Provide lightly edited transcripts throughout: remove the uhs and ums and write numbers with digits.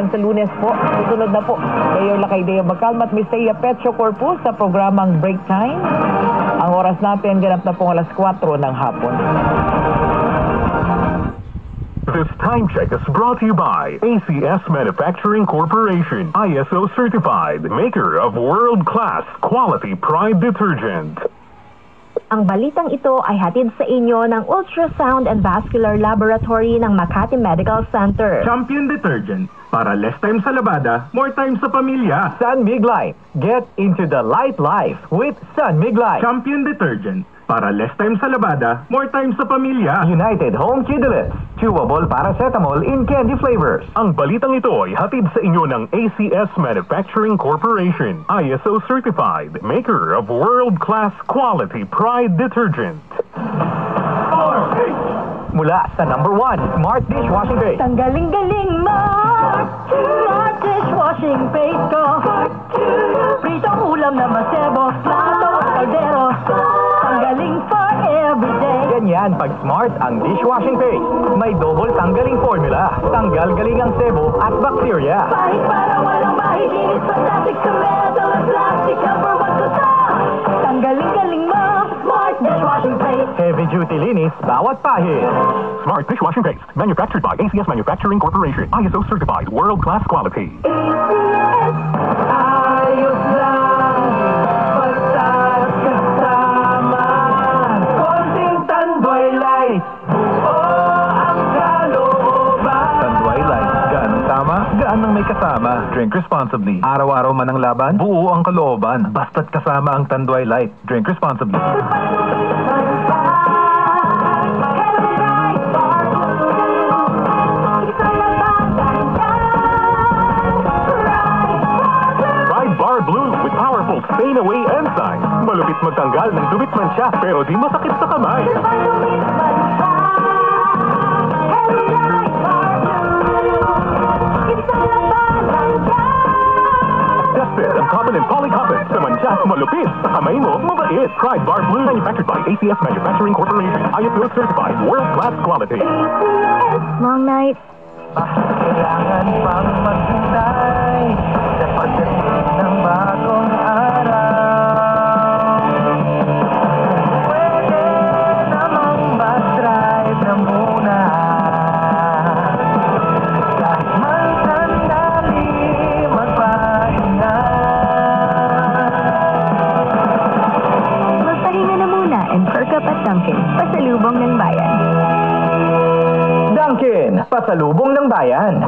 hanggang sa Lunes po. Susunod na po, Mayor Lacaidea Bacalma at Miss Thea Petro Corpus sa programang Break Time. Ang oras natin, ganap na pong alas 4 ng hapon. This time check is brought to you by ACS Manufacturing Corporation, ISO certified, maker of world-class quality Pride detergent. Ang balitang ito ay hatid sa inyo ng Ultrasound and Vascular Laboratory ng Makati Medical Center. Champion Detergent. Para less time sa labada, more time sa pamilya. Sun Mig Light. Get into the light life with Sun Mig Light. Champion Detergent. Para less time sa labada, more time sa pamilya. United Home Kidulets. Chewable paracetamol in candy flavors. Ang balitang ito ay hatid sa inyo ng ACS Manufacturing Corporation, ISO certified, maker of world-class quality Pride detergent. Mula sa number 1, Smart Dishwashing Base. Tanggaling-galing Smart Dishwashing Base ko. Pritong ulam na masebo, plato at kaldero. Tanggaling for everyday. Ganyan pag Smart ang dishwashing paste. May double tanggaling formula. Tanggal galing ang sebo at bacteria. Bahit para walang bahit, linis sa plastic, sa metal at plastic, number 1 to top. Tanggaling-galing Smart Dishwashing Paste. Heavy duty linis, bawat pahit. Smart dishwashing paste, manufactured by ACS Manufacturing Corporation, ISO certified, world-class quality. ACS, ayos lang. Basta kasama. Konting Tanduay Light. Ang kalooban. Tanduay Light. Gaan ang tama, gaan ang may kasama. Drink responsibly. Araw-araw man ang laban, buo ang kalooban. Basta't kasama ang Tanduay Light. Drink responsibly. Stain away enzyme. Malupit magtanggal ng dubit man siya, pero di masakit sa kamay. Tested ang cotton and polycotton. Sa mancha, malupit. Sa kamay mo, mabait. Pride Bar Blue, manufactured by ACS Manufacturing Corporation. ISO certified, world-class quality. Long night. Kailangan pang maghintay sa pagdating ng bagong araw. Pwede namang mag-drive na muna. Kahit man sandali magpahinga. Magpahinga na muna and perk up at Dunkin, pasalubong ng bayan. Dunkin, pasalubong ng bayan.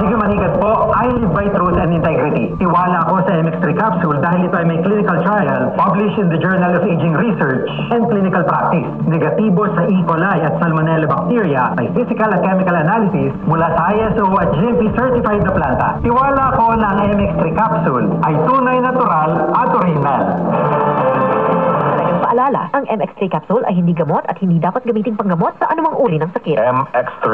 Sige manikat po, I live by truth and integrity. Tiwala ako sa MX3 capsule dahil ito ay may clinical trial published in the Journal of Aging Research and Clinical Practice. Negatibo sa E. coli at Salmonella bacteria, may physical at chemical analysis mula sa ISO at GMP certified na planta. Tiwala ko na ang MX3 capsule ay tunay natural at original. Paalala, ang MX3 capsule ay hindi gamot at hindi dapat gamitin panggamot sa anumang uri ng sakit. MX3,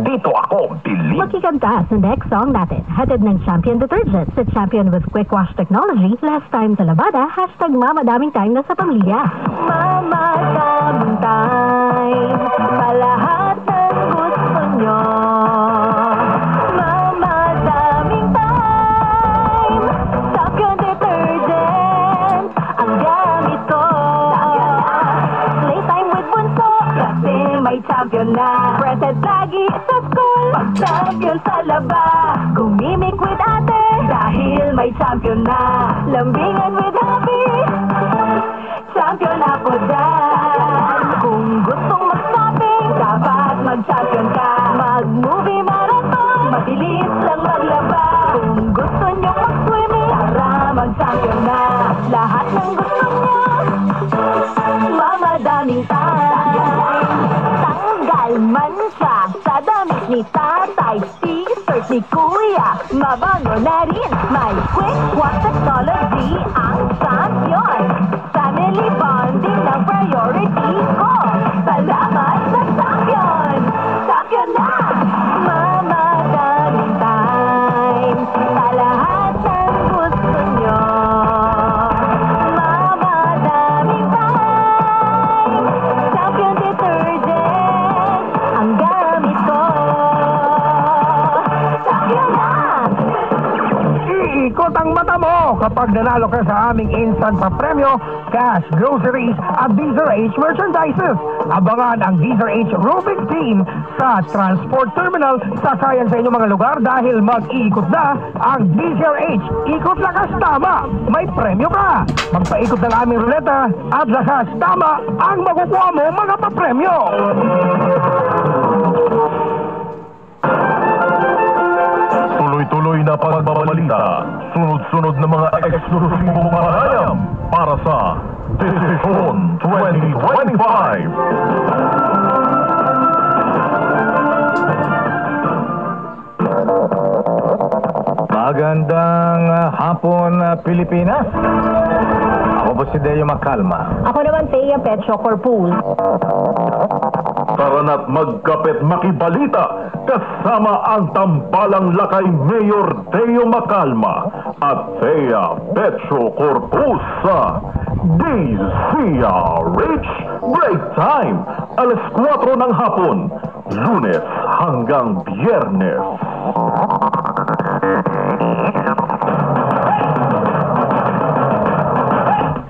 dito ako, believe. Makikanta sa next song natin. Hatid ng Champion Detergent. Sa Champion with Quick Wash Technology, less time sa labada, hashtag mamadaming time na sa pamilya. Mamadaming time, sa lahat ng gusto nyo. Mamadaming time, Champion Detergent, ang gamit ko. Playtime with bunso, kasi may champion na. Present lagi sa school, pag champion sa laba. Gumimik with ate, dahil may champion na. Lambingan with happy, champion ako dyan. Kung gustong mag-shopping, dapat mag-champion ka. Mag-movie marathon, mabilis lang maglaba. Kung gusto nyo mag-swimming, tara mag-champion na. Lahat ng gusto nyo, mamadaming time. Tanggal mancha sa damit ni tatay, t-shirt ni kuya, mabango na rin. May Quick Wash Technology ang champion. Family bonding ng priority ko. Salamat sa champion. Champion na. Mamadaming time sa lahat ng gusto nyo. Mamadaming time, Champion Detergent ang gamit ko. kapag nanalo ka sa aming instant pa-premyo, cash, groceries at DZRH merchandises. Abangan ang DZRH Rubik Team sa Transport Terminal sakayan sa inyong mga lugar dahil mag-iikot na ang DZRH. Ikot lakas tama, may premyo ka. Magpaikot ng aming ruleta at lakas tama ang makukuha mo mga pa-premyo. Tuloy-tuloy na pagbabalita, sunod-sunod na mga eksklusibong panayam para sa Desisyon 2025. Magandang hapon, Pilipinas. Ako po si Deo Macalma. Ako naman, Thea Petro Corpus. Tara na't magkapit makibalita kasama ang tambalang lakay Mayor Deo Macalma at Thea Petro Corpus sa DZRH Break Time, alas 4 ng hapon, Lunes hanggang Biyernes.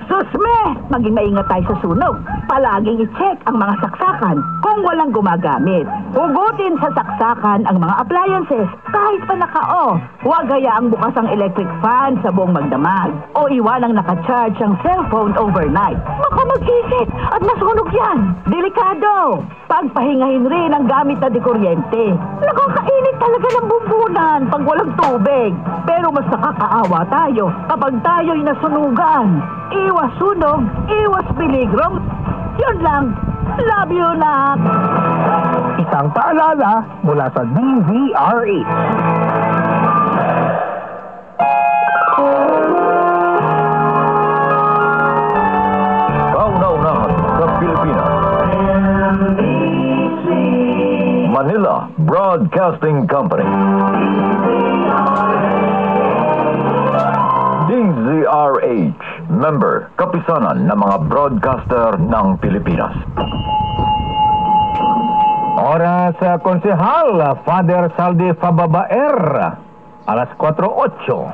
Susme! Maging maingat tayo sa sunog. Palaging i-check ang mga saksakan kung walang gumagamit. Hugutin sa saksakan ang mga appliances kahit pa naka-off. Huwag hayaang bukas ang electric fan sa buong magdamag. O iwanang naka-charge ang cellphone overnight. Baka mag-isip at masunog yan. Delikado! Pagpahingahin rin ang gamit na dekuryente. Nakakainit talaga ng bumbunan pag walang tubig. Pero mas nakakaawa tayo kapag tayo'y nasunugan. Iwas sunog, iwas peligrong. Yun lang. Love you, Nak. Isang paalala mula sa DZRH. Kauna-unahan sa Pilipinas. Manila Broadcasting Company. DZRH, member, kapisanan ng mga broadcaster ng Pilipinas. Oras sa Konsehal, Father Saldi Fababaer, alas 4:08.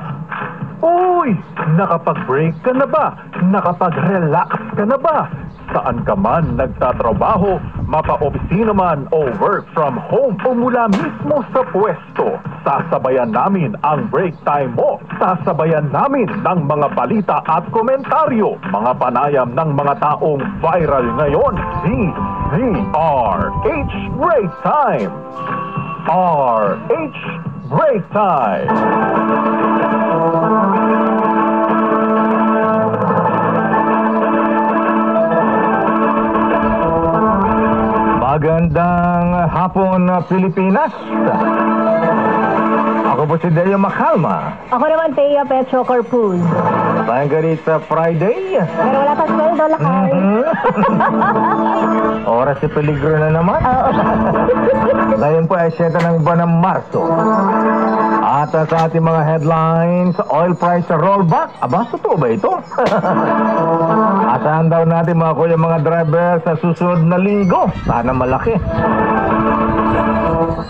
Uy, nakapag-break ka na ba? Nakapag-relax ka na ba? Saan ka man nagtatrabaho, mapa-opisina man o work from home o mula mismo sa pwesto, sasabayan namin ang break time mo. Sasabayan namin ng mga balita at komentaryo, mga panayam ng mga taong viral ngayon. DZRH Break Time. RH Break Time. Magandang hapon, Pilipinas. Ako po si Deo Macalma. Ako naman, Thea Petro Corpus. Tayong galit sa Friday. Pero wala pa sweldo, lakay. Oras si peligro na naman. Ngayon po ay 7 ng buwan ng Marso. At sa ating mga headlines, oil price rollback. Aba, totoo ba ito? Asahan daw natin mga kuya mga driver sa susunod na linggo. Sana malaki.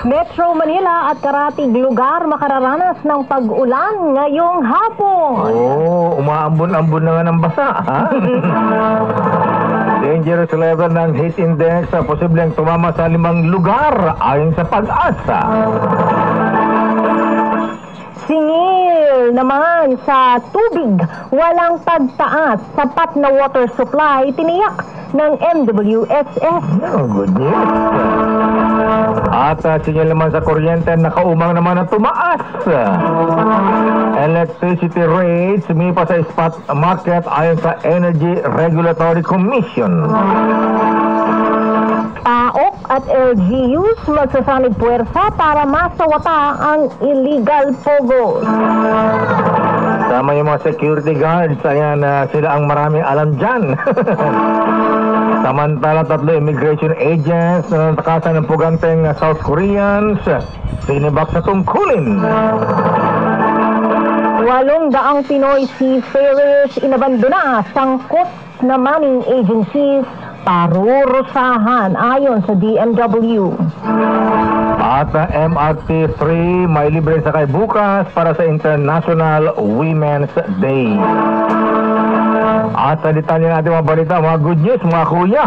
Metro Manila at karatig lugar makararanas ng pag-ulan ngayong hapon. Oo, umaambon-ambon na nga ng basa, ha? Dangerous level ng heat index sa posibleng tumama sa 5 lugar ayon sa Pag-asa. Singil naman sa tubig, walang pagtaas, sapat na water supply tiniyak ng MWSS. Oh, good news. At sinyal naman sa kuryente, nakaumang naman na tumaas. Electricity rates sumipa sa spot market ayon sa Energy Regulatory Commission. PAOK at LGUs magsasanib puwersa para masawata ang illegal pogos. Sama yung mga security guards, ayan, sila ang maraming alam dyan. Samantala, 3 immigration agents na natakasan ng puganteng South Koreans, sinibak sa tungkulin. 800 Pinoy seafarers inabandona sangkot na money agencies parurusahan ayon sa DMW. At MRT free, may libre sakay bukas para sa International Women's Day. At sa detalye natin mga balita, mga good news mga kuya.